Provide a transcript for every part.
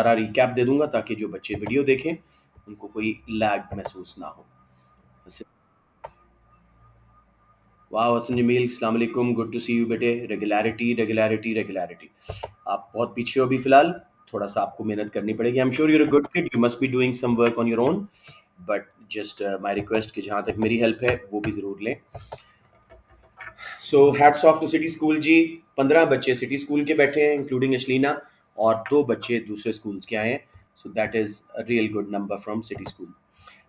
सारा रिकैप दे दूंगा ताकि जो बच्चे वीडियो देखें उनको कोई लैग महसूस ना हो। वाह हसन जमील, अस्सलाम वालेकुम, गुड टू सी यू बेटे। Regularity regularity regularity. आप बहुत पीछे हो अभी फिलहाल, थोड़ा सा आपको मेहनत करनी पड़ेगी। I am sure you're a good kid, you must be doing some work on your own, but just my request कि जहाँ तक मेरी हेल्प है वो भी ज़रूर लें। So hats off to City School ji. 15 बच्चे सिटी स्कूल के बैठे हैं इंक्लूडिंग अशलीना, और 2 बच्चे दूसरे स्कूल्स के आए हैं। So that is a real good number from city school.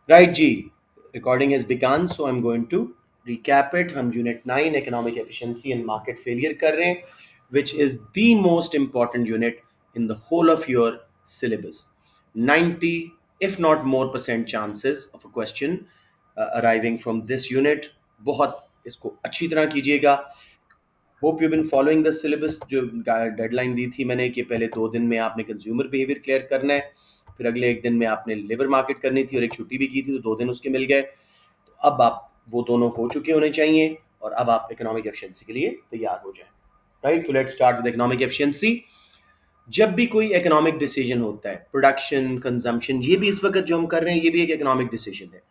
Right जी, recording has begun, so I am going to recap it. हम unit 9 economic efficiency and market failure कर रहे हैं, which is the most important unit in the whole of your syllabus. 90 if not more percent chances of a question arriving from this unit. बहुत इसको अच्छी तरह कीजिएगा। Hope you been following the syllabus. जो deadline दी थी मैंने कि पहले 2 दिन में आपने कंज्यूमर बिहेवियर क्लियर करना है, फिर अगले 1 दिन में आपने लेबर मार्केट करनी थी और एक छुट्टी भी की थी, तो 2 दिन उसके मिल गए। तो अब आप वो दोनों हो चुके होने चाहिए और अब आप इकोनॉमिक एफिशिएंसी के लिए तैयार हो जाएं। राइट, तो let's start with economic efficiency. जब भी कोई इकोनॉमिक डिसीजन होता है, प्रोडक्शन, कंजम्पशन, ये भी इस वक्त जो हम कर रहे हैं ये भी एक इकोनॉमिक डिसीजन है।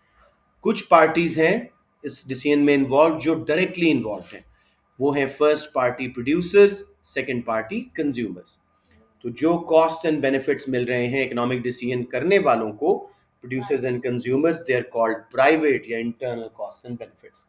कुछ पार्टीज हैं इस डिसीजन में इन्वॉल्व जो डायरेक्टली इन्वॉल्व हैं, वो है first party producers, second party consumers. तो जो कॉस्ट एंड बेनिफिट्स मिल रहे हैं इकोनॉमिक डिसीजन करने वालों को, producers and consumers, they are called private या इंटरनल कॉस्ट एंड बेनिफिट्स।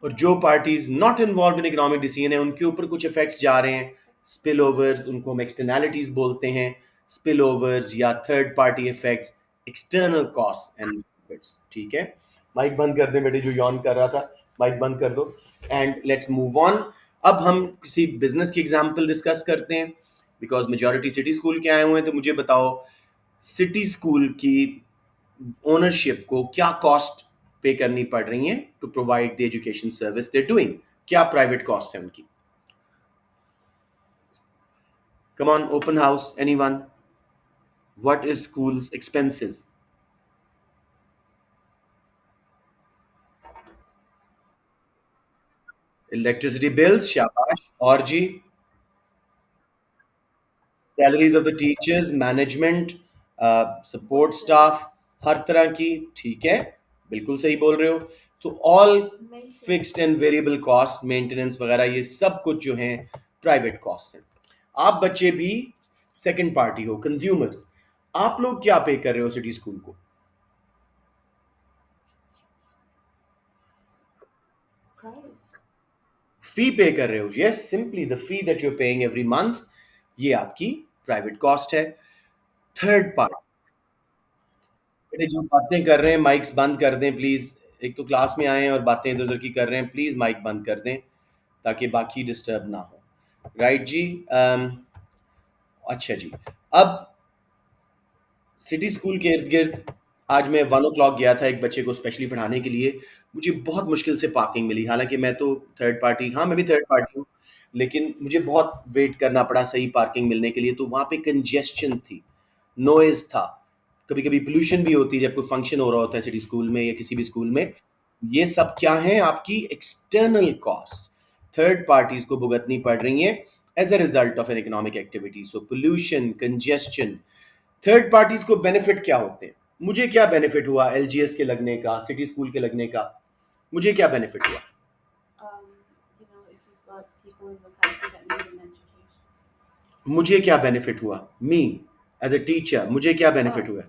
और जो parties not involve in economic decision है उनके ऊपर कुछ इफेक्ट्स जा रहे हैं, स्पिल ओवर्स, उनको हम एक्सटर्नैलिटीज बोलते हैं। स्पिल ओवर्स या third party effects, external cost and benefits. ठीक है, माइक बंद कर दे बेटे, जो यॉन कर रहा था माइक बंद कर दो, एंड लेट्स मूव ऑन। अब हम किसी बिजनेस की एग्जांपल डिस्कस करते हैं, बिकॉज मेजॉरिटी सिटी स्कूल के आए हुए हैं। तो मुझे बताओ, सिटी स्कूल की ओनरशिप को क्या कॉस्ट पे करनी पड़ रही है to provide the education service they doing? क्या प्राइवेट कॉस्ट है उनकी? Come on, open house, anyone? What is schools expenses? Electricity bills, शाबाश। और जी? Salaries of the teachers, management, support staff, हर तरह की। ठीक है, बिल्कुल सही बोल रहे हो। तो all fixed and variable cost, maintenance वगैरह, ये सब कुछ जो है प्राइवेट कॉस्ट हैं। आप बच्चे भी सेकंड पार्टी हो, कंज्यूमर्स। आप लोग क्या पे कर रहे हो सिटी स्कूल को? फी पे कर रहे हो। Yes, simply the fee that you are paying every month, ये आपकी प्राइवेट कॉस्ट है। थर्ड पार्ट, बेटे जो बातें कर रहे हैं माइक्स बंद कर दें प्लीज। एक तो क्लास में आए हैं और बातें इधर उधर की कर रहे हैं, प्लीज माइक बंद कर दें ताकि बाकी डिस्टर्ब ना हो। राइट जी। अच्छा जी, अब सिटी स्कूल के इर्द गिर्द आज मैं 1 o'clock गया था एक बच्चे को स्पेशली पढ़ाने के लिए। मुझे बहुत मुश्किल से पार्किंग मिली, हालांकि मैं तो थर्ड पार्टी, हाँ मैं भी थर्ड पार्टी हूँ, लेकिन मुझे बहुत वेट करना पड़ा सही पार्किंग मिलने के लिए। तो वहाँ पे कंजेस्शन थी, नॉइज था, कभी कभी पोल्यूशन भी होती है जब कोई फंक्शन हो रहा होता है सिटी स्कूल में या किसी भी स्कूल में। ये सब क्या है? आपकी एक्सटर्नल कॉस्ट, थर्ड पार्टीज को भुगतनी पड़ रही हैं as a result of an economic activity. So pollution, congestion. Third parties को बेनिफिट क्या होते हैं? मुझे क्या बेनिफिट हुआ एलजीएस के लगने का, सिटी स्कूल के लगने का? मुझे क्या बेनिफिट हुआ? मुझे क्या बेनिफिट हुआ? मी एज अ टीचर, मुझे क्या बेनिफिट हुआ?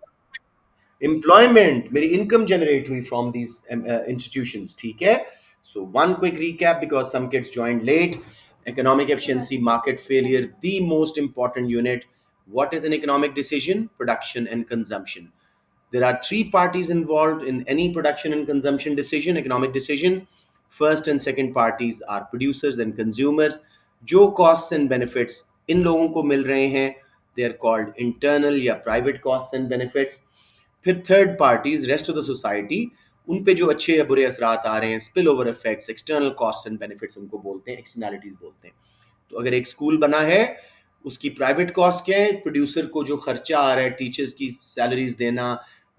एम्प्लॉयमेंट, मेरी इनकम जनरेट हुई फ्रॉम दीज इंस्टीट्यूशंस। ठीक है, so one quick recap because some kids joined late. economic efficiency, market failure, the most important unit. What is an economic decision? Production and consumption. There are 3 parties involved in any production and consumption decision, economic decision. First and second parties are producers and consumers. जो costs and benefits इन लोगों को मिल रहे हैं, they are called internal या private costs and benefits. फिर third parties, rest of the society, उन पे जो अच्छे या बुरे असरात आ रहे हैं, spill over effects, external cost and benefits उनको बोलते हैं, एक्सटर्नैलिटीज बोलते हैं। तो अगर एक स्कूल बना है, उसकी प्राइवेट कॉस्ट क्या है? प्रोड्यूसर को जो खर्चा आ रहा है, टीचर्स की सैलरीज देना,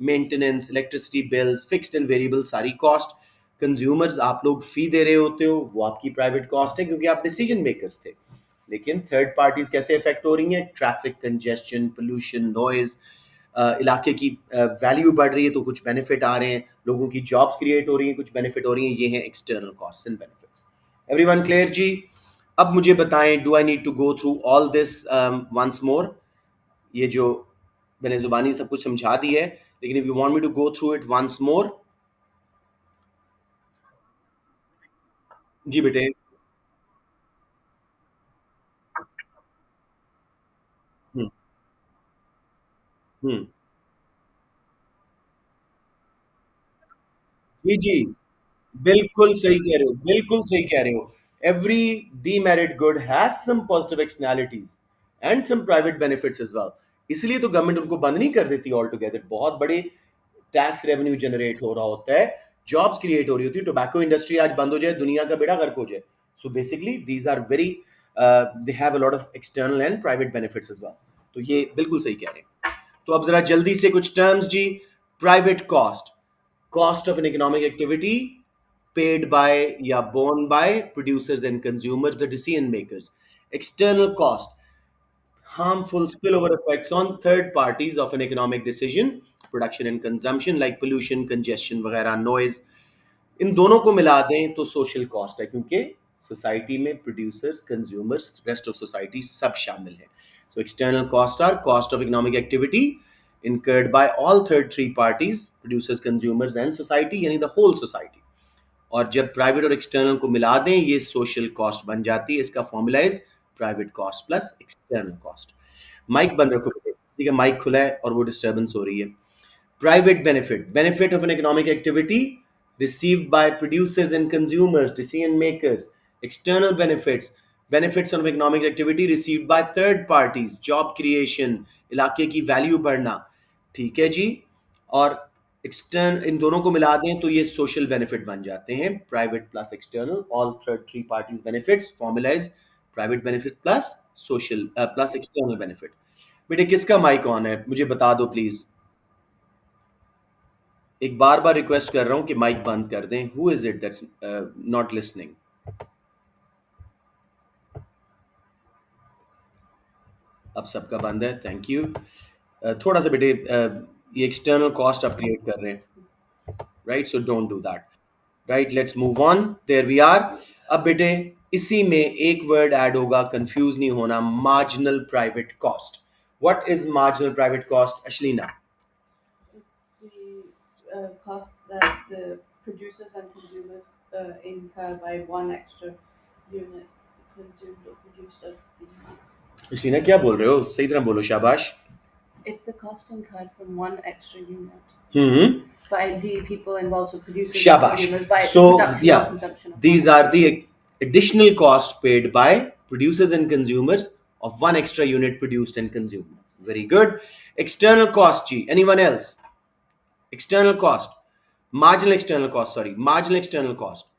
maintenance, electricity bills, fixed and variable सारी कॉस्ट। कंज्यूमर्स, आप लोग फी दे रहे होते हो, वो आपकी प्राइवेट कॉस्ट है क्योंकि आप डिसीजन मेकर्स थे। लेकिन थर्ड पार्टीज कैसे इफेक्ट हो रही हैं? ट्रैफिक कंजेस्शन, पोल्यूशन, नॉइज, इलाके की वैल्यू बढ़ रही है तो कुछ बेनिफिट आ रहे हैं, लोगों की जॉब्स क्रिएट हो रही हैं, कुछ बेनिफिट हो रही हैं, ये हैं external cost and benefits. Everyone clear जी? अब मुझे बताएं, do I need to go through all this once more? ये जो मैंने जुबानी सब कुछ समझा दी है, लेकिन if you want me to go through it once more. जी बेटे। हम्म। हम्म। जी जी, बिल्कुल सही कह रहे हो, बिल्कुल सही कह रहे हो। Every demerit good has some positive externalities and some private benefits as well. इसलिए तो गवर्नमेंट उनको बंद नहीं कर देती ऑल टुगेदर। बहुत बड़े टैक्स रेवेन्यू जनरेट हो रहा होता है, जॉब्स क्रिएट हो रही होती है। टोबैको इंडस्ट्री आज बंद हो जाए, दुनिया का बेड़ा गर्क हो जाए। So basically these are very, they have a lot of external and private benefits as well. तो ये बिल्कुल सही कह रहे हैं। तो अब जरा जल्दी से कुछ टर्म्स जी। Private cost, cost of an economic activity paid by या borne by producers and consumers, the decision makers. External cost, harmful spillover effects on third parties of an economic decision, production and consumption like pollution, congestion वगैरह, noise। इन दोनों को मिला दें तो social cost है, क्योंकि society में producers, consumers, rest of society सब शामिल है। So external cost are cost of economic activity incurred by all third three parties, producers, consumers and society, यानी the whole society। और जब प्राइवेट और एक्सटर्नल को मिला दें ये सोशल कॉस्ट बन जाती है। इसका formula is private cost plus external cost. Mic बंद रखो बेटे, ठीक है? माइक खुला है और वो डिस्टर्बेंस हो रही है। Private benefit, benefit of an economic activity received by producers and consumers, decision makers. External benefits, benefits of economic activity received by third parties, job creation, इलाके की वैल्यू बढ़ना। ठीक है जी। और एक्सटर्न, इन दोनों को मिला दें तो ये सोशल बेनिफिट बन जाते हैं। Private plus external, all third three parties benefits, formula is private benefit plus social plus external benefit. बेटे किसका माइक ऑन है मुझे बता दो प्लीज। एक बार बार रिक्वेस्ट कर रहा हूं कि माइक बंद कर दें। Who is it that's not listening? अब सबका बंद है, थैंक यू। थोड़ा सा बेटे, ये एक्सटर्नल कॉस्ट आप क्रिएट कर रहे हैं, right? So don't do that. Right, let's move on. There we are. अब बेटे इसी में एक वर्ड ऐड होगा, कंफ्यूज नहीं होना, marginal private cost. What is marginal private cost, Ashleena? It's the costs that the producers and consumers incur by one extra unit consumed or produced of the. अश्लीना क्या बोल रहे हो? सही तरह बोलो, शाबाश। It's the cost incurred from one extra unit hmm. by the people involved, so producers and Shabash. consumers, by So, production or yeah, consumption of these one are extra unit. the additional costs paid by producers and consumers of one extra unit produced and consumed. Very good. External cost, G. Anyone else? External cost. Marginal external cost, sorry. Marginal external cost.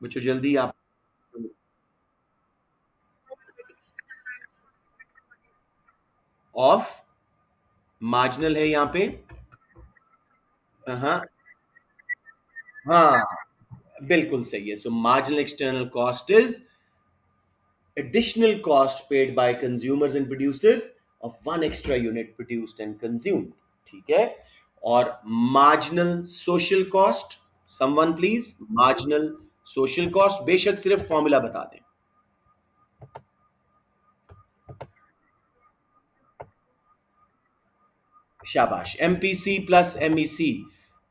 बच्चों जल्दी आप। Of, marginal है यहाँ पे। हाँ हाँ, बिल्कुल सही है। सो marginal external cost is additional cost paid by consumers and producers of one extra unit produced and consumed। ठीक है? और marginal social cost, someone please, marginal social cost, बेशक सिर्फ फॉर्मूला बता दें। शाबाश, MPC plus MEC,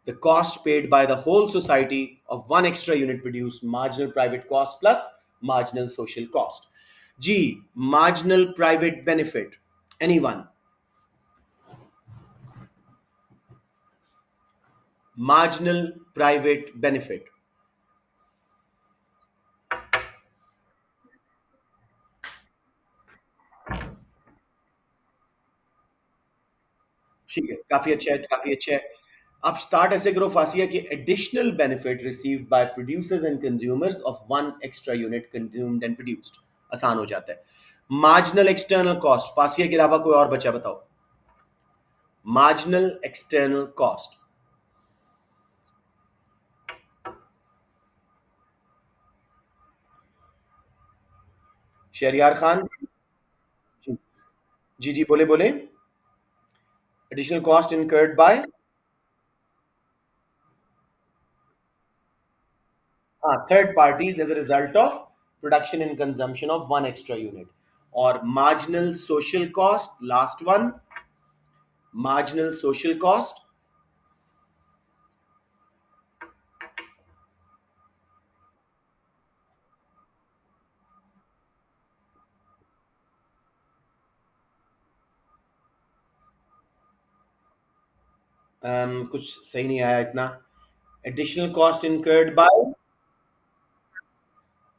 the cost paid by the whole society of one extra unit produced, marginal private cost plus marginal social cost। G, marginal private benefit, anyone? Marginal private benefit। ठीक है, काफी अच्छा है, काफी अच्छा है। आप स्टार्ट ऐसे करो फासिया कि additional benefit received by producers and consumers of one extra unit consumed and produced. आसान हो जाता है। मार्जिनल एक्सटर्नल कॉस्ट, फासिया के अलावा कोई और बचा बताओ। Marginal external cost. Shahryar Khan. जी जी जी, बोले बोले। एडिशनल कॉस्ट इनकर्ड बाय, हाँ, third parties as a result of production and consumption of one extra unit. और marginal social cost, last one, marginal social cost. कुछ सही नहीं आया इतना। Additional cost incurred by,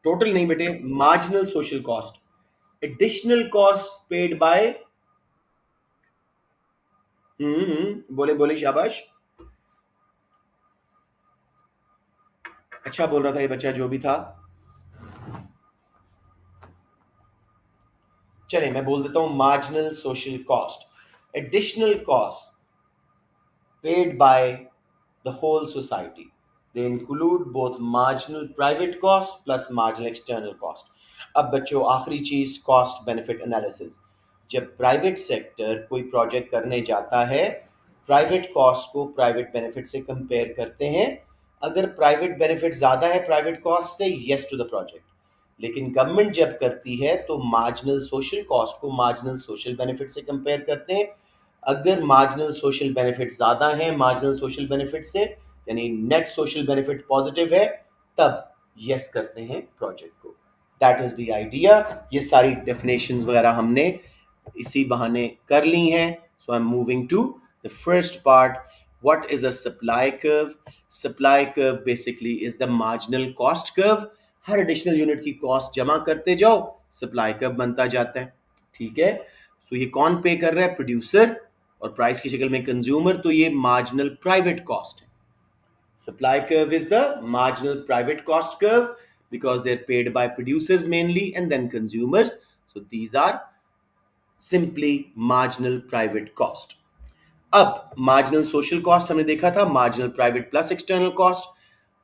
total नहीं बेटे, marginal social cost, additional cost paid by. बोले बोले, शाबाश। अच्छा बोल रहा था ये बच्चा जो भी था। चलिए मैं बोल देता हूं, marginal social cost, additional cost paid by the whole society. They include both marginal private cost plus marginal external cost. अब बच्चों आखिरी चीज, कॉस्ट बेनिफिट एनालिसिस। जब प्राइवेट सेक्टर कोई प्रोजेक्ट करने जाता है, प्राइवेट कॉस्ट को प्राइवेट बेनिफिट से कंपेयर करते हैं। अगर प्राइवेट बेनिफिट ज्यादा है प्राइवेट कॉस्ट से, यस टू द प्रोजेक्ट। लेकिन गवर्नमेंट जब करती है तो मार्जिनल सोशल कॉस्ट को मार्जिनल सोशल बेनिफिट से कंपेयर करते हैं। अगर मार्जिनल सोशल बेनिफिट ज्यादा है मार्जिनल सोशल बेनिफिट से, यानी नेट सोशल बेनिफिट पॉजिटिव है, तब यस करते हैं प्रोजेक्ट को। That is the idea. ये सारी डेफिनेशन वगैरह हमने इसी बहाने कर ली हैं। So I am moving to the first part. What is a supply curve? Supply curve basically is the marginal cost curve. हर एडिशनल यूनिट की कॉस्ट जमा करते जाओ, सप्लाई कर्व बनता जाता है। ठीक है। सो ये कौन पे कर रहा है? प्रोड्यूसर, और प्राइस की शक्ल में कंज्यूमर, तो ये मार्जिनल प्राइवेट कॉस्ट है। Supply curve is the marginal private cost curve because they're paid by producers mainly and then consumers. So these are simply marginal private cost. अब मार्जिनल सोशल कॉस्ट हमने देखा था, marginal private plus external cost.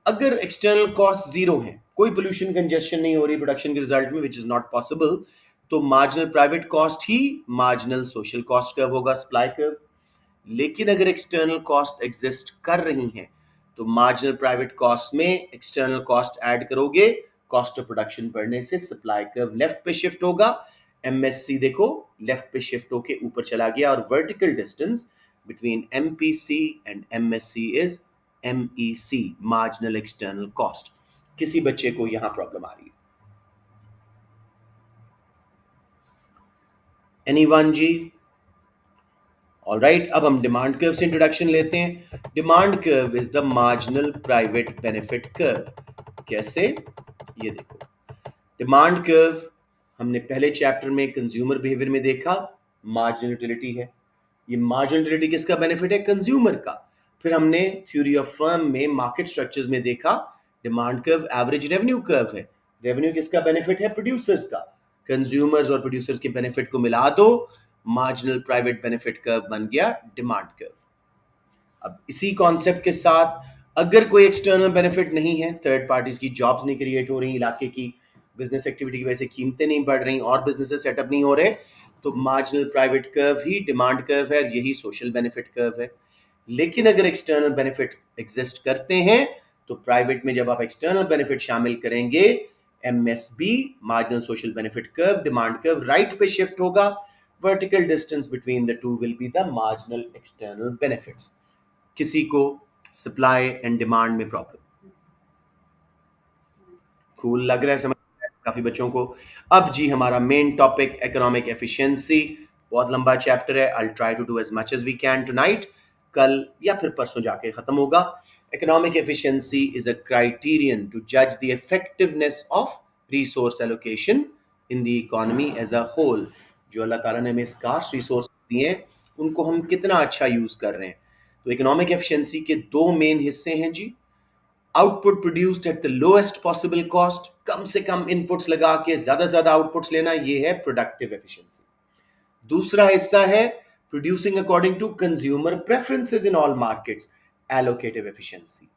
अगर external cost zero है, कोई pollution congestion नहीं हो रही प्रोडक्शन के रिजल्ट में, विच इज नॉट पॉसिबल, तो मार्जिनल प्राइवेट कॉस्ट ही मार्जिनल सोशल कॉस्ट कर्व होगा, सप्लाई कर्व। लेकिन अगर एक्सटर्नल कॉस्ट एग्जिस्ट कर रही हैं, तो मार्जिनल प्राइवेट कॉस्ट में एक्सटर्नल कॉस्ट ऐड करोगे, कॉस्ट ऑफ प्रोडक्शन बढ़ने से सप्लाई कर्व लेफ्ट पे शिफ्ट होगा। एमएससी देखो लेफ्ट पे शिफ्ट होके ऊपर चला गया, और vertical distance between MPC and MSc is MEC, marginal external cost. किसी बच्चे को यहां प्रॉब्लम आ रही है? एनीवन जी? ऑलराइट, अब हम डिमांड कर्व से इंट्रोडक्शन लेते हैं। Demand curve is the marginal private benefit curve. कैसे? ये देखो, डिमांड कर्व हमने पहले चैप्टर में कंज्यूमर बिहेवियर में देखा, मार्जिनल यूटिलिटी है। ये मार्जिनल यूटिलिटी किसका बेनिफिट है? कंज्यूमर का। फिर हमने थ्योरी ऑफ फर्म में मार्केट स्ट्रक्चर्स में देखा, demand curve average revenue curve है। रेवेन्यू किसका बेनिफिट है? प्रोड्यूसर्स का। कंज्यूमर्स और प्रोड्यूसर्स के बेनिफिट को मिला दो, मार्जिनल प्राइवेट बेनिफिट कर्व बन गया डिमांड कर्व। अब इसी कॉन्सेप्ट के साथ, अगर कोई एक्सटर्नल बेनिफिट नहीं है, थर्ड पार्टीज की जॉब्स नहीं क्रिएट हो रही, इलाके की बिजनेस एक्टिविटी की वजह से कीमतें नहीं बढ़ रही और बिजनेस सेटअप नहीं हो रहे, तो मार्जिनल प्राइवेट कर्व ही डिमांड कर्व है, यही सोशल बेनिफिट कर्व है। लेकिन अगर एक्सटर्नल बेनिफिट एग्जिस्ट करते हैं, तो प्राइवेट में जब आप एक्सटर्नल बेनिफिट शामिल करेंगे, MSB marginal social benefit curve, demand curve right पे शिफ्ट होगा। Vertical distance between the two will be the marginal external benefits. किसी को सप्लाई एंड डिमांड में प्रॉब्लम? कूल लग रहा है, समझ काफी बच्चों को। अब जी हमारा मेन टॉपिक इकोनॉमिक एफिशिएंसी। बहुत लंबा चैप्टर है, I try to do as much as we can tonight. कल या फिर परसों जाके खत्म होगा। Economic efficiency is a criterion to जज the effectiveness of resource allocation in the economy as a whole. जो अल्लाह ताला ने हमें स्कार्स रिसोर्स दिए हैं, उनको हम कितना अच्छा यूज कर रहे हैं। तो इकोनॉमिक एफिशिएंसी के दो मेन हिस्से हैं जी। Output produced at the lowest possible cost, कम से कम इनपुट्स लगा के ज्यादा से ज्यादा आउटपुट्स लेना, ये है प्रोडक्टिव एफिशिएंसी। दूसरा हिस्सा है producing according to consumer preferences in all markets, allocative efficiency.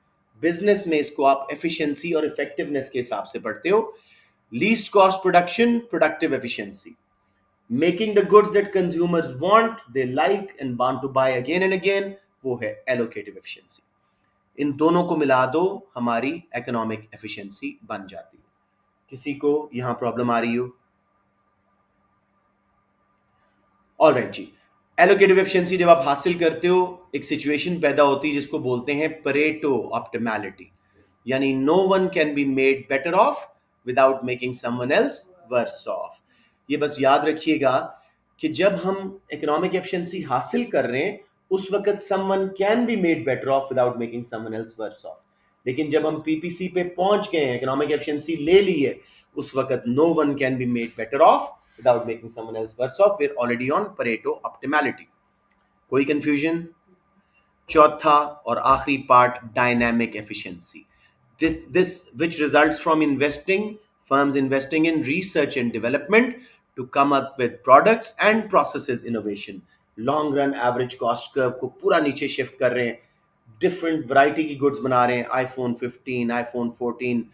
Business में इसको आप एफिशिएंसी और इफेक्टिवनेस के हिसाब से पढ़ते हो। Least cost production, productive efficiency, making the goods that consumers want, they like and want to buy again and again, वो है एलोकेटिव एफिशिएंसी। इन दोनों को मिला दो, हमारी इकोनॉमिक एफिशिएंसी बन जाती है। किसी को यहां प्रॉब्लम आ रही हो? ऑलराइट जी, एलोकेटिव एफिशिएंसी जब आप हासिल करते हो, एक सिचुएशन पैदा होती है जिसको बोलते हैं परेटो ऑप्टिमैलिटी, यानी no one can be made better off without making someone else worse off. ये बस याद रखिएगा कि जब हम इकोनॉमिक एफिशिएंसी हासिल कर रहे हैं उस वक्त someone can be made better off without making someone else worse off, लेकिन जब हम पीपीसी पे पहुंच गए हैं, इकोनॉमिक एफिशिएंसी ले ली है, उस वक्त no one can be made better off without making someone else worse off. We're already on Pareto optimality. कोई confusion? चौथा और आखिरी part, dynamic efficiency. This which results from firms investing in research and development to come up with products and processes innovation. Long run average cost curve को पूरा नीचे shift कर रहे हैं, डिफरेंट वैरायटी की गुड्स बना रहे हैं, iPhone 15, iPhone 14,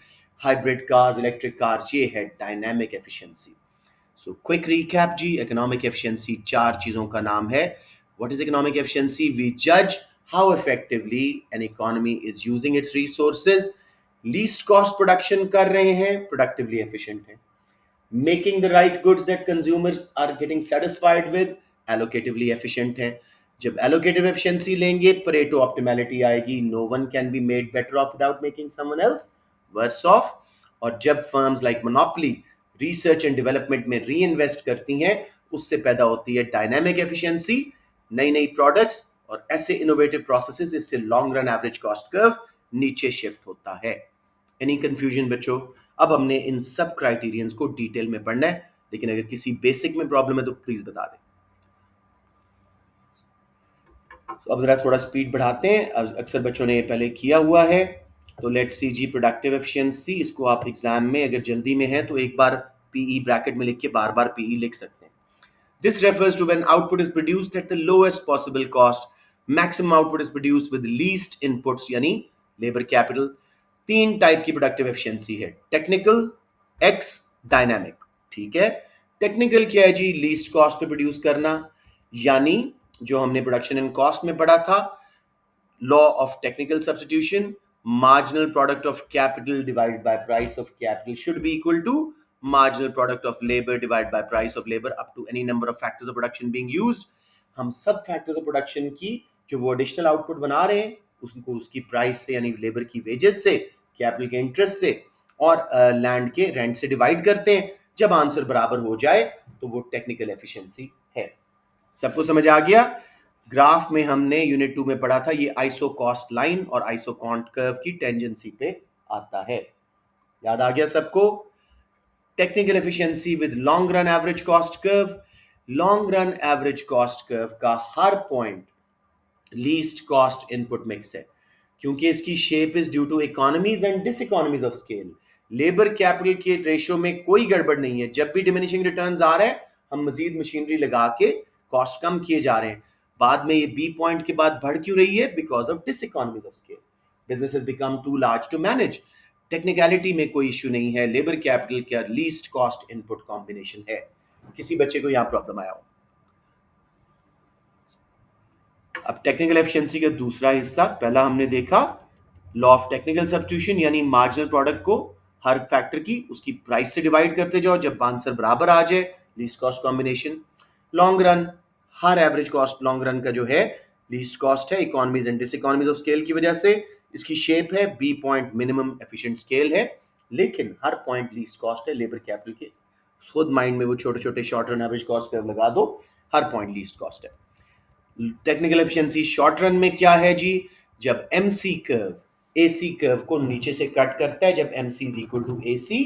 hybrid cars, electric cars, ये है dynamic efficiency. So quick recap जी, इकोनॉमिक एफिशिएंसी चार चीजों का नाम है। What is economic efficiency? We जज how effectively an economy is using its resources, least cost production कर रहे हैं, प्रोडक्टिवली एफिशिएंट है, making the right goods that consumers are getting satisfied with, allocatively efficient है। जब एलोकेटिव एफिशिएंसी लेंगे, Pareto optimality आएगी, no one can be made better off without making someone else worse off. और जब firms like monopoly research and development में री invest करती हैं, उससे पैदा होती है डायनामिक एफिशिएंसी, नई नई प्रोडक्ट्स और ऐसे इनोवेटिव प्रोसेसेस, इससे long run average cost curve नीचे शिफ्ट होता है। एनी कंफ्यूजन बच्चों? अब हमने इन सब क्राइटेरियंस को डिटेल में पढ़ना है, लेकिन अगर किसी बेसिक में प्रॉब्लम है तो प्लीज बता दें। तो अब जरा थोड़ा स्पीड बढ़ाते हैं, अक्सर बच्चों ने ये पहले किया हुआ है। तो लेट्स सी जी, प्रोडक्टिव एफिशिएंसी, इसको आप एग्जाम में अगर जल्दी में है तो एक बार पीई ब्रैकेट में लिख के बार बार पीई लिख सकते हैं। This refers to when output is produced at the lowest possible cost, maximum output is produced with least inputs यानी लेबर कैपिटल। तीन टाइप की प्रोडक्टिव एफिशिएंसी है, टेक्निकल, एक्स, डायनामिक। ठीक है, टेक्निकल क्या है जी? लीस्ट कॉस्ट पे प्रोड्यूस करना, यानी जो हमने प्रोडक्शन एंड कॉस्ट में पढ़ा था, law of technical substitution, marginal product of capital divided by price of capital should be equal to marginal product of labor divided by price of labor up to any number of factors of production being used। हम सब factors of production की जो वो additional output बना रहे हैं उसको उसकी price से यानी labor की wages से, capital के interest से और land के rent से divide करते हैं। जब आंसर बराबर हो जाए तो वो technical efficiency है। सबको समझ आ गया? ग्राफ में हमने यूनिट 2 में पढ़ा था, ये आइसो कॉस्ट लाइन और आइसो कॉन्ट कर्व की टेंजेंसी पे आता है। याद आ गया सबको? Technical efficiency with long run average cost curve, long run average cost curve का हर point least cost input mix है, क्योंकि इसकी shape is due to economies and diseconomies of scale. Labour capital के रेशियो में कोई गड़बड़ नहीं है, जब भी डिमिनिशिंग रिटर्न्स आ रहे हैं हम मजीद मशीनरी लगा के कॉस्ट कम किए जा रहे हैं। बाद में ये बी पॉइंट के बाद बढ़ क्यों रही है? Because of diseconomies of scale, business has become too large to manage. Technicality में कोई इश्यू नहीं है, लेबर कैपिटल का लीस्ट कॉस्ट इनपुट कॉम्बिनेशन है। किसी बच्चे को यहां प्रॉब्लम आया हो? अब टेक्निकल एफिशिएंसी का दूसरा हिस्सा, पहला हमने देखा लॉ ऑफ टेक्निकल सब्स्टिट्यूशन, यानी मार्जिनल प्रोडक्ट को हर फैक्टर की उसकी प्राइस से डिवाइड करते जाओ, जब आंसर बराबर आ जाए least cost combination. Long run, हर एवरेज कॉस्ट लॉन्ग रन का जो है लीस्ट कॉस्ट है, economies and diseconomies of scale की वजह से इसकी शेप है B point, minimum efficient scale है, लेकिन हर पॉइंट लीस्ट कॉस्ट है लेबर कैपिटल के। खुद माइंड में वो छोटे छोटे short run average cost curve लगा दो, हर पॉइंट लीस्ट कॉस्ट है। टेक्निकल एफिशिएंसी शॉर्ट रन में क्या है जी? जब एमसी कर्व एसी कर्व को नीचे से कट करता है, जब MC is equal to AC,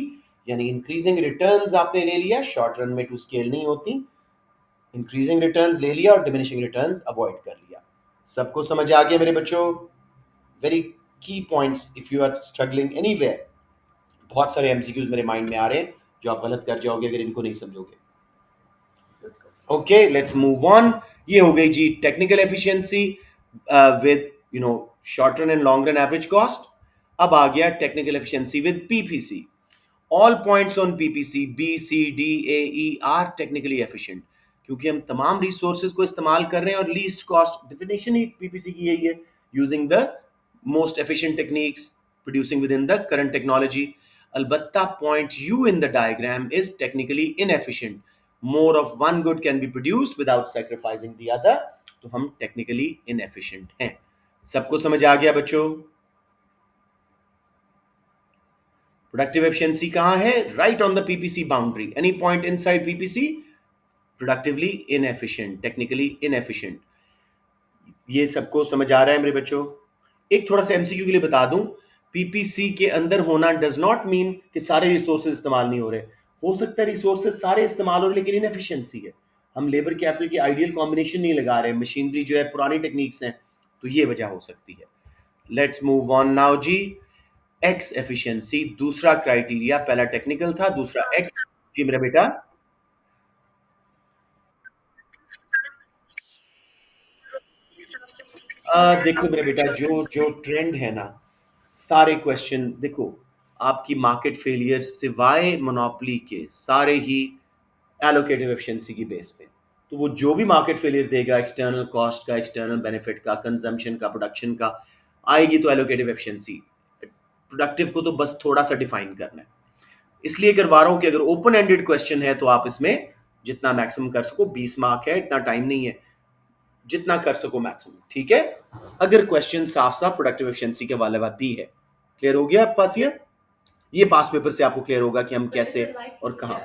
यानी इंक्रीजिंग रिटर्न्स आपने ले लिया, शॉर्ट रन में टू स्केल नहीं होती, इंक्रीजिंग रिटर्न्स ले लिया और डिमिनिशिंग रिटर्न्स अवॉइड कर लिया। सबको समझ आ गया मेरे बच्चों? Very key points, if you are struggling anywhere, बहुत सारे एमसीक्यूज मेरे माइंड में आ रहे हैं जो आप गलत कर जाओगे अगर इनको नहीं समझोगे। Okay, let's move on. ये हो गई जी technical efficiency with short run and long run average cost. अब आ गया technical efficiency with PPC. All points on PPC B C D A E are technically efficient, क्योंकि हम तमाम रिसोर्सेज को इस्तेमाल कर रहे हैं और लीस्ट कॉस्ट डेफिनेशन ही पीपीसी की यही है, using the most efficient techniques producing within the current technology. अलबत्ता point U in the diagram is technically inefficient, more of one good can be produced without sacrificing the other, तो हम technically inefficient हैं। सबको समझ आ गया बच्चों? Productive efficiency कहां है? Right on the PPC boundary, any point inside PPC productively inefficient, technically inefficient. ये सबको समझ आ रहा है मेरे बच्चों? एक थोड़ा सा एमसीक्यू के लिए बता दूं, पीपीसी के अंदर होना डज नॉट मीन कि सारे रिसोर्सेज इस्तेमाल नहीं हो रहे। हो सकता है रिसोर्सेज सारे इस्तेमाल हो रहे लेकिन इनएफिशिएंसी है, हम लेबर कैपिटल की आइडियल कॉम्बिनेशन नहीं लगा रहे, मशीनरी जो है पुरानी टेक्निक्स हैं, तो ये वजह हो सकती है। लेट्स मूव ऑन नाउ जी। एक्स एफिशिएंसी दूसरा क्राइटेरिया, पहला टेक्निकल था, दूसरा एक्स। जी मेरा बेटा। देखो मेरे बेटा, जो जो ट्रेंड है ना, सारे क्वेश्चन देखो, आपकी मार्केट फेलियर सिवाय मोनोपोली के सारे ही एलोकेटिव एफिशिएंसी की बेस पे। तो वो जो भी मार्केट फेलियर देगा, एक्सटर्नल कॉस्ट का, एक्सटर्नल बेनिफिट का, कंजम्पशन का, प्रोडक्शन का, आएगी तो एलोकेटिव एफिशिएंसी। प्रोडक्टिव को तो बस थोड़ा सा डिफाइन करना है, इसलिए करवा रहा हूं कि अगर ओपन एंडेड क्वेश्चन है तो आप इसमें जितना मैक्सिमम कर सको, 20 मार्क है, इतना टाइम नहीं है, जितना कर सको मैक्सिमम, ठीक है। अगर क्वेश्चन साफ साफ प्रोडक्टिव एफिशिएंसी के वाले बात भी है। क्लियर हो गया आप फासिया? ये पास पेपर से आपको क्लियर होगा कि हम कैसे और कहां।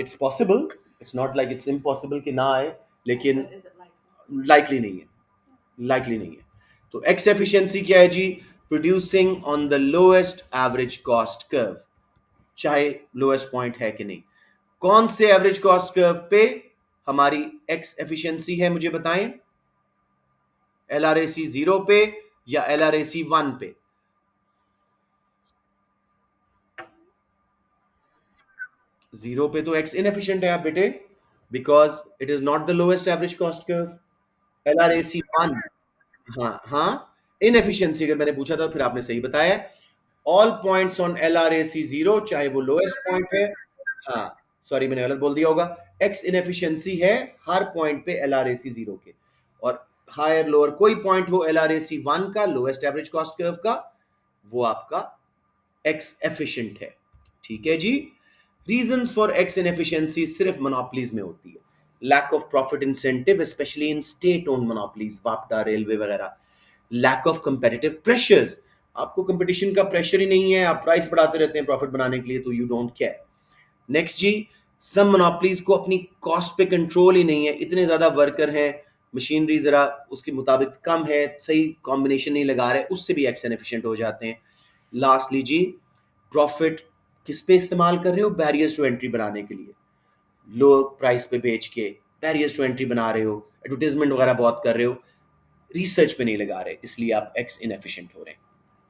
It's possible, it's not like it's impossible कि ना आए, लेकिन लाइकली नहीं है, लाइकली नहीं है। तो एक्स एफिशिएंसी क्या है जी? Producing on the lowest average cost curve, चाहे लोएस्ट पॉइंट है कि नहीं। कौन से एवरेज कॉस्ट कर्व पे हमारी एक्स एफिशिएंसी है, मुझे बताएं। LRAC 0 पे या LRAC 1 पे? जीरो पे तो एक्स इनएफिशिएंट है आप बेटे, because it is not the lowest average cost curve. LRAC 1, हाँ हाँ, इनएफिशिएंसी अगर मैंने पूछा था फिर आपने सही बताया। ऑल पॉइंट्स ऑन LRAC 0, चाहे वो लोएस्ट पॉइंट है, हाँ सॉरी मैंने गलत बोल दिया होगा, एक्स इनएफिशिएंसी है हर पॉइंट पे LRAC 0 के, और हायर लोअर कोई पॉइंट हो LRAC 1 का, लोएस्ट एवरेज कॉस्ट कर्व का, वो आपका एक्स एफिशिएंट है, ठीक है जी। रीजंस फॉर एक्स इनएफिशिएंसी सिर्फ मोनोपोलीज में होती है। Lack of profit incentive specially in state owned monopolies, वापडा, रेलवे वगैरह। लैक ऑफ कंपेटिटिव प्रेशर्स, आपको कंपटीशन का प्रेशर ही नहीं है, आप प्राइस बढ़ाते रहते हैं प्रॉफिट बनाने के लिए, तो यू डोंट केयर। नेक्स्ट जी, सम मोनोपोलीज को अपनी कॉस्ट पे कंट्रोल ही नहीं है, इतने ज्यादा वर्कर हैं, मशीनरी जरा उसके मुताबिक कम है, सही कॉम्बिनेशन नहीं लगा रहे, उससे भी एक्स इनएफिशिएंट हो जाते हैं। लास्टली जी, प्रॉफिट किस पे इस्तेमाल कर रहे हो? बैरियर्स टू एंट्री बनाने के लिए, लो प्राइस पे बेच के बैरियर्स टू एंट्री बना रहे हो, एडवर्टाइजमेंट वगैरह बहुत कर रहे हो, रिसर्च पे नहीं लगा रहे, इसलिए आप एक्स इनएफिशिएंट हो रहे हैं।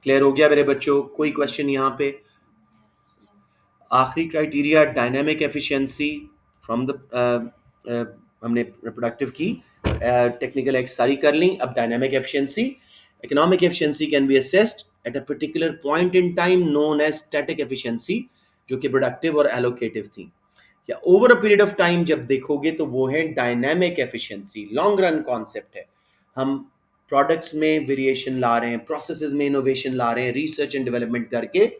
क्लियर हो गया मेरे बच्चों? कोई क्वेश्चन यहाँ पे? आखिरी criteria dynamic efficiency from the, हमने प्रोडक्टिव की, टेक्निकल एक्स सारी कर ली, अब dynamic efficiency. Economic efficiency can be assessed at a particular point in time known as static efficiency, जो कि प्रोडक्टिव और एलोकेटिव थी, या over a period of time जब देखोगे तो वो है dynamic efficiency, long run concept है। हम प्रोडक्ट्स में वेरिएशन ला रहे हैं, प्रोसेसेस में इनोवेशन ला रहे हैं, रिसर्च एंड डेवलपमेंट करके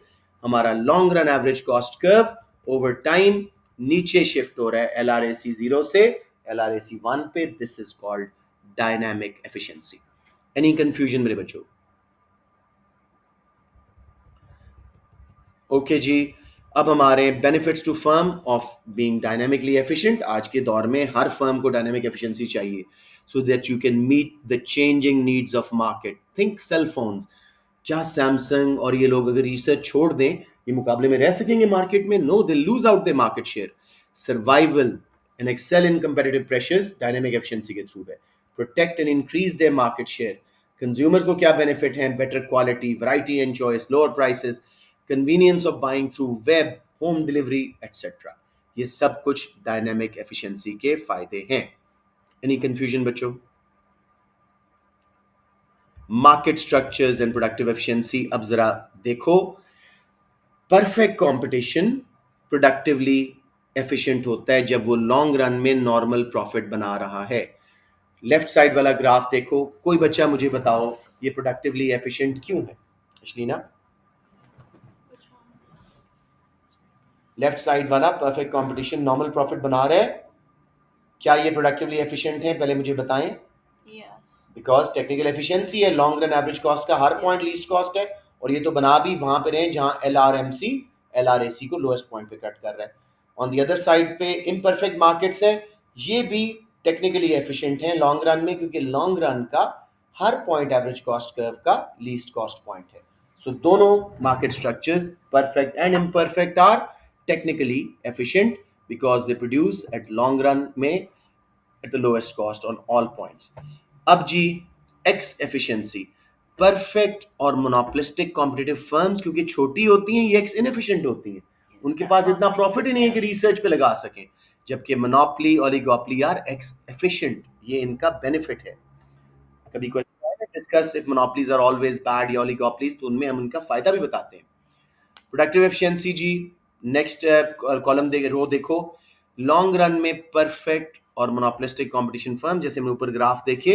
हमारा long run average cost curve over time नीचे शिफ्ट हो रहा है LRAC 0 से LRAC 1 पे, this is called dynamic efficiency. Any confusion मेरे बच्चों? ओके जी। अब हमारे benefits to firm of being dynamically efficient. आज के दौर में हर फर्म को डायनामिक एफिशिएंसी चाहिए, so that you can meet the changing needs of market. Think cell phones, क्या सैमसंग और ये लोग अगर रिसर्च छोड़ दें, ये मुकाबले में रह सकेंगे मार्केट में? No, they lose out the market share. Survival and excel in competitive pressures dynamic efficiency के थ्रू है। Protect and increase their market share. Consumer को क्या बेनिफिट है? Better quality, variety and choice, lower prices, convenience of buying through web, home delivery etcetera. ये सब कुछ dynamic efficiency के फायदे हैं। एनी कंफ्यूजन बच्चों? Market structures and productive efficiency, अब जरा देखो। परफेक्ट कंपटीशन प्रोडक्टिवली एफिशिएंट होता है जब वो लॉन्ग रन में नॉर्मल प्रॉफिट बना रहा है। लेफ्ट साइड वाला ग्राफ देखो, कोई बच्चा मुझे बताओ ये प्रोडक्टिवली एफिशिएंट क्यों है? अश्लीना, Which one? लेफ्ट साइड वाला परफेक्ट कंपटीशन नॉर्मल प्रॉफिट बना रहा है, क्या ये प्रोडक्टिवली एफिशिएंट है? पहले मुझे बताएं। Yes. बिकॉज टेक्निकल एफिशिएंसी है, लॉन्ग रन एवरेज कॉस्ट का हर पॉइंट लीस्ट कॉस्ट है, और ये तो बना भी वहां पे रहे जहां एल आर ए सी को लोएस्ट पॉइंट पे कट कर रहा है। ऑन दी अदर साइड पे इम्परफेक्ट मार्केट्स है, ये भी टेक्निकली एफिशिएंट है लॉन्ग रन में, क्योंकि लॉन्ग रन का हर पॉइंट एवरेज कॉस्ट कर्व का लीस्ट कॉस्ट पॉइंट है। सो दोनों market structures, perfect and imperfect, are technically efficient because they produce at long run में at the lowest cost on all points. अब जी, एक्स एफिशिएंसी, परफेक्ट और monopolistic competitive firms क्योंकि छोटी होती हैं, ये एक्स इनएफिशिएंट होती हैं, उनके पास इतना प्रॉफिट ही नहीं है कि रिसर्च पे लगा सकें, जबकि monopoly oligopoly are X efficient, ये इनका बेनिफिट है। कभी कोई discuss if monopolies are always bad या ओलिगोपोलीज, तो उनमें हम उनका फायदा भी बताते हैं। प्रोडक्टिव एफिशिएंसी जी, नेक्स्ट कॉलम दे रो देखो, लॉन्ग रन में परफेक्ट और मोनोपोलिस्टिक कंपटीशन फर्म, जैसे हमने ऊपर ग्राफ देखे,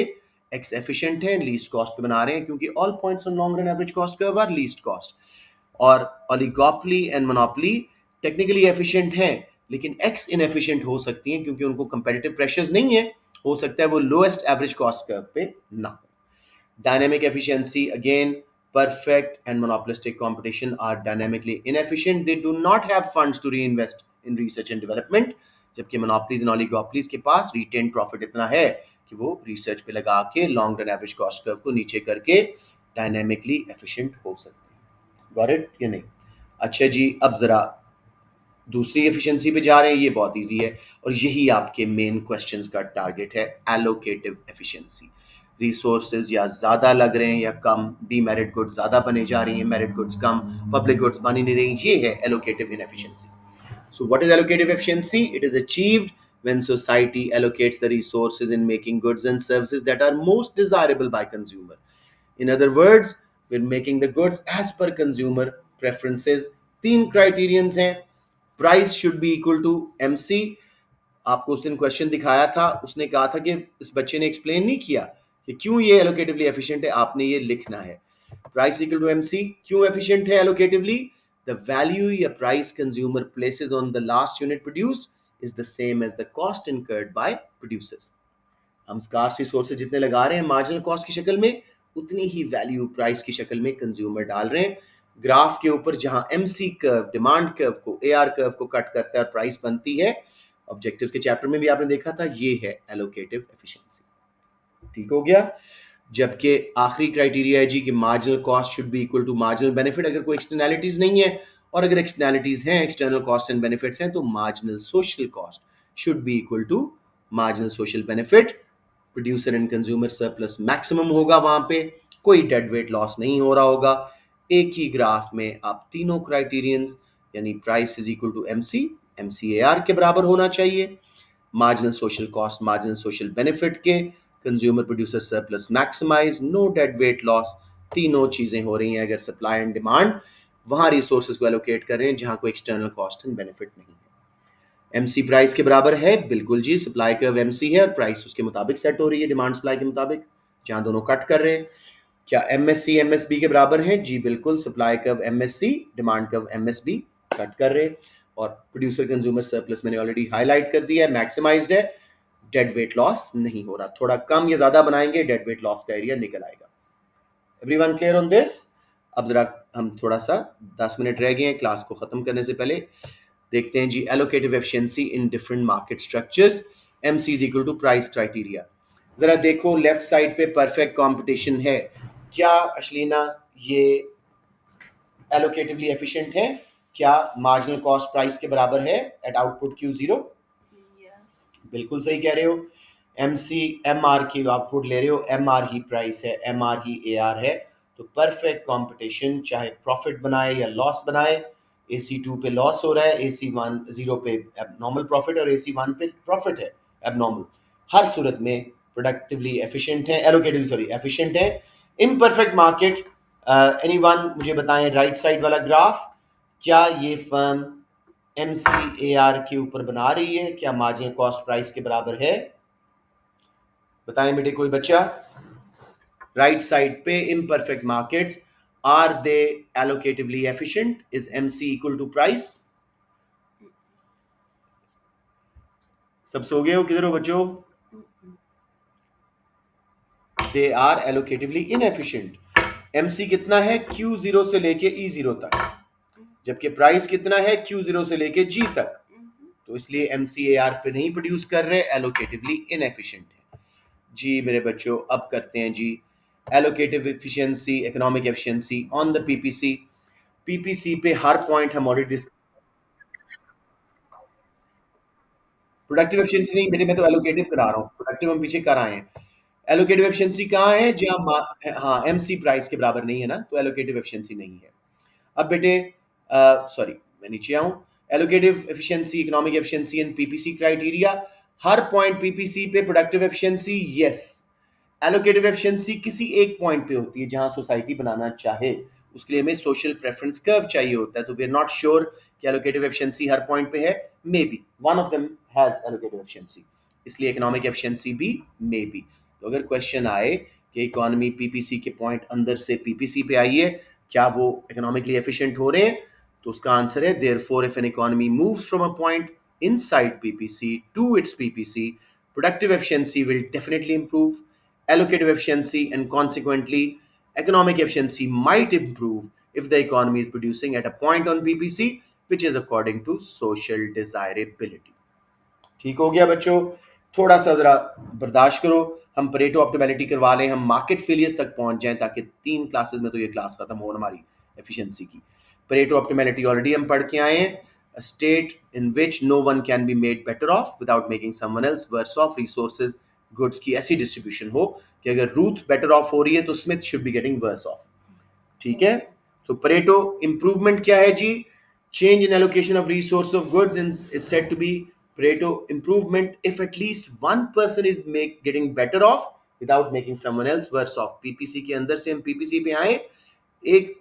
एक्स एफिशिएंट है, लीस्ट कॉस्ट पे बना रहे हैं क्योंकि all points on long run average cost curve are least cost. और oligopoly and monopoly technically efficient हैं, लेकिन एक्स इनएफिशिएंट हो सकती हैं क्योंकि उनको कंपेटिटिव प्रेशर्स नहीं है, हो सकता है वो लोएस्ट एवरेज कॉस्ट कर्व पे ना हो। Dynamic efficiency, again, perfect and monopolistic competition are dynamically inefficient. They do not have funds to reinvest in research and development. जबकि monopolies and oligopolies के पास retained profit इतना है कि वो research पे लगा के long run average cost curve को नीचे करके dynamically efficient हो सकते हैं। Got it या नहीं? अच्छा जी, अब जरा दूसरी एफिशिएंसी पे जा रहे हैं, ये बहुत इजी है और यही आपके मेन क्वेश्चंस का टारगेट है, एलोकेटिव एफिशिएंसी। रिसोर्सेज या ज्यादा लग रहे हैं या कम, डीमेरिट गुड्स ज्यादा बने जा रही हैं, मेरिट गुड्स कम, पब्लिक गुड्स बनी नहीं रही, ये है allocative inefficiency. So what is allocative efficiency? It is achieved when society allocates the resources in making goods and services that are most desirable by consumer. In other words, we're making the goods as per consumer preferences. तीन criterions हैं, price should be equal to MC. आपको उस दिन question दिखाया था, उसने कहा था कि इस बच्चे ने एक्सप्लेन नहीं किया कि क्यों ये एलोकेटिवली एफिशिएंट है, आपने ये लिखना है। प्राइस इक्वल टू एमसी क्यों एफिशिएंट है एलोकेटिवली? द वैल्यू या price consumer places on the last unit produced is the same as the cost incurred by producers. हम स्कार्स रिसोर्सेज जितने लगा रहे हैं मार्जिनल कॉस्ट की शक्ल में, उतनी ही वैल्यू प्राइस की शक्ल में कंज्यूमर डाल रहे हैं। ग्राफ के ऊपर जहां एमसी कर्व डिमांड कर्व को एआर कर्व को कट करता है और प्राइस बनती है, ऑब्जेक्टिव के चैप्टर में भी आपने देखा था, ये है एलोकेटिव एफिशिएंसी। ठीक हो गया? जबकि आखिरी क्राइटेरिया है जी कि marginal cost should be equal to marginal benefit, अगर कोई एक्सटर्नैलिटीज नहीं है, और अगर एक्सटर्नैलिटीज हैं, एक्सटर्नल कॉस्ट एंड बेनिफिट्स हैं, तो marginal social cost should be equal to marginal social benefit. Producer and consumer surplus maximum होगा, वहां पे कोई डेड वेट लॉस नहीं हो रहा होगा। एक ही ग्राफ में आप तीनों क्राइटेरियंस, यानी price is equal to MC, MC AR के बराबर होना चाहिए, marginal social cost marginal social benefit के, consumer producer surplus maximise, no deadweight loss, तीनों चीजें हो रही हैं अगर सप्लाई एंड डिमांड वहां रिसोर्सेज को एलोकेट कर रहे हैं जहां कोई एक्सटर्नल कॉस्ट एंड बेनिफिट नहीं है। एमसी प्राइस के बराबर है, बिल्कुल जी, सप्लाई कर्व एमसी है और प्राइस उसके मुताबिक सेट हो रही है, डिमांड सप्लाई के मुताबिक, जहां दोनों कट कर रहे हैं। क्या एमएससी एमएसबी के बराबर है? जी बिल्कुल, supply curve MSc, demand curve MSB cut कर रहे हैं। और प्रोड्यूसर कंज्यूमर सरप्लस मैंने ऑलरेडी हाईलाइट कर दिया है, मैक्सिमाइज्ड है, डेड वेट लॉस नहीं हो रहा, थोड़ा कम या ज्यादा बनाएंगे डेड वेट लॉस का एरिया निकल आएगा। Everyone clear on this? अब जरा हम थोड़ा सा 10 मिनट रह गए हैं क्लास को खत्म करने से पहले, देखते हैं जी allocative efficiency in different market structures, MC is equal to price criteria. जरा देखो लेफ्ट साइड पे परफेक्ट कंपटीशन है, क्या अश्लीना ये एलोकेटिवली एफिशिएंट है? क्या मार्जिनल कॉस्ट प्राइस के बराबर है at output Q zero? Yes. बिल्कुल सही कह रहे हो। एम सी एम आर की आउटपुट ले रहे हो, एम आर ही प्राइस है, एम आर ही ए आर है, तो परफेक्ट कंपटीशन चाहे प्रॉफिट बनाए या लॉस बनाए, ए सी टू पे लॉस हो रहा है, ए सी वन जीरो पे एबनॉर्मल प्रॉफिट और ए सी वन पे प्रॉफिट है एबनॉर्मल, हर सूरत में प्रोडक्टिवली एफिशिएंट है, एलोकेटिवली सॉरी एफिशिएंट है। इम्परफेक्ट मार्केट, एनीवन मुझे बताएं राइट साइड वाला ग्राफ, क्या ये फर्म MCAR के ऊपर बना रही है? क्या मार्जिनल कॉस्ट प्राइस के बराबर है? बताएं बेटे कोई बच्चा। राइट साइड पे imperfect markets, are they allocatively efficient? Is MC equal to price? सब सो गए हो, किधर हो बच्चों? They are allocatively inefficient. MC कितना है? Q0 से लेके E0 तक, जबकि प्राइस कितना है? Q0 से लेके G तक। तो इसलिए MCAR पे नहीं प्रोड्यूस कर रहे, एलोकेटिवली इनएफिशिएंट है। जी मेरे बच्चों, अब करते हैं जी allocative efficiency, economic efficiency on the PPC पे हर पॉइंट हम ऑलरेडी। प्रोडक्टिव एफिशिएंसी नहीं बेटे, मैं तो एलोकेटिव करा रहा हूँ, प्रोडक्टिव हम पीछे कर आए हैं। एलोकेटिव एफिशिएंसी कहाँ है? जहाँ हाँ MC प्राइस के बराबर नहीं है ना, तो एलोकेटिव एफिशिएंसी नहीं है। अब बेटे सॉरी मैं नीचे आऊं। Allocative efficiency, economic efficiency and PPC criteria. हर पॉइंट पीपीसी पे productive efficiency yes. Allocative efficiency किसी एक पॉइंट पे होती है जहां सोसाइटी बनाना चाहे, उसके लिए हमें सोशल प्रेफरेंस कर्व चाहिए होता है। तो वी आर नॉट श्योर कि एलोकेटिव एफिशिएंसी हर पॉइंट पे है। May be one of them has allocative efficiency, इसलिए इकोनॉमिक एफिशिएंसी भी मे बी। तो अगर क्वेश्चन आए कि इकोनॉमी पीपीसी के पॉइंट अंदर से पीपीसी पे आई है, क्या वो इकोनॉमिकली एफिशिएंट हो रहे हैं? तो उसका आंसर है therefore if an economy moves from a point inside PPC to its PPC, productive efficiency will definitely improve. Allocative efficiency and consequently economic efficiency might improve if the economy is producing at a point on PPC which is according to social desirability. ठीक हो गया बच्चों? थोड़ा सा जरा बर्दाश्त करो, हम परेटो ऑप्टिमैलिटी करवा लें, हम मार्केट फेलियर्स तक पहुंच जाएं, ताकि 3 क्लासेस में तो ये क्लास खत्म हो हमारी एफिशिएंसी की। परेटो ऑप्टिमैलिटी ऑलरेडी हम पढ़ के आए हैं। A state in which no one can be made better off without making someone else worse off, resources goods की ऐसी डिस्ट्रीब्यूशन हो कि अगर रूथ बेटर ऑफ हो रही है तो Smith should be getting worse off. ठीक है? तो परेटो इंप्रूवमेंट क्या है जी? Change in allocation of resource of goods is said to be Pareto improvement if at least one person is getting better off without making someone else worse off. PPC के अंदर से हम PPC पे आए, एक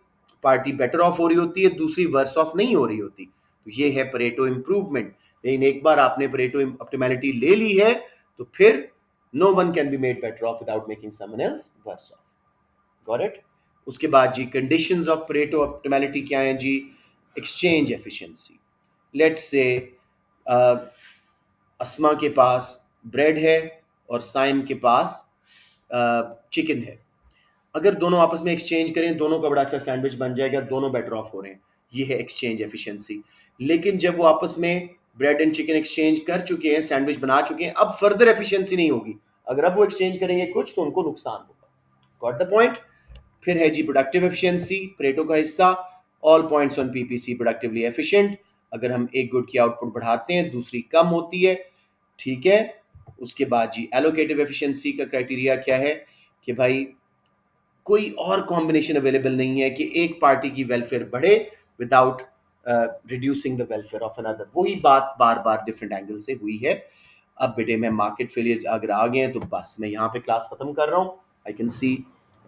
पार्टी बेटर ऑफ हो रही होती है, दूसरी वर्स ऑफ नहीं हो रही होती। तो ये है परेटो इंप्रूवमेंट। लेकिन एक बार आपने परेटो ऑप्टिमैलिटी ले ली है तो फिर no one can be made better off without making someone else worse off. Got it? उसके बाद जी कंडीशंस ऑफ परेटो ऑप्टिमैलिटी क्या है जी? Exchange efficiency. लेट्स से अस्मा के पास ब्रेड है और साइम के पास चिकन है। अगर दोनों आपस में एक्सचेंज करें, दोनों का बड़ा अच्छा सैंडविच बन जाएगा, दोनों बेटर ऑफ हो रहे हैं। ये है एक्सचेंज एफिशिएंसी। लेकिन जब वो आपस में ब्रेड एंड चिकन एक्सचेंज कर चुके हैं, सैंडविच बना चुके हैं, अब फर्दर एफिशिएंसी नहीं होगी। अगर अब वो एक्सचेंज करेंगे कुछ, तो उनको नुकसान होगा। Got the point? फिर है जी प्रोडक्टिव एफिशिएंसी, परेटो का हिस्सा। All points on PPC productively efficient. अगर हम एक गुड की आउटपुट बढ़ाते हैं, दूसरी कम होती है। ठीक है? उसके बाद जी एलोकेटिव एफिशिएंसी का क्राइटेरिया क्या है कि भाई कोई और कॉम्बिनेशन अवेलेबल नहीं है कि एक पार्टी की वेलफेयर बढ़े without reducing the welfare of another. वही बात बार बार डिफरेंट एंगल से हुई है। अब बेटे मैं मार्केट फेलियर अगर आ गए हैं तो बस मैं यहाँ पे क्लास खत्म कर रहा हूँ। I can see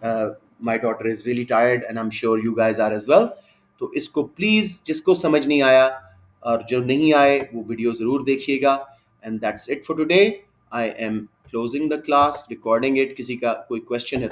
my daughter is really tired and I am sure you guys are as well. तो इसको प्लीज, जिसको समझ नहीं आया और जो नहीं आए वो वीडियो जरूर देखिएगा। And that's it for today. I am closing the class, recording it. किसी का कोई क्वेश्चन है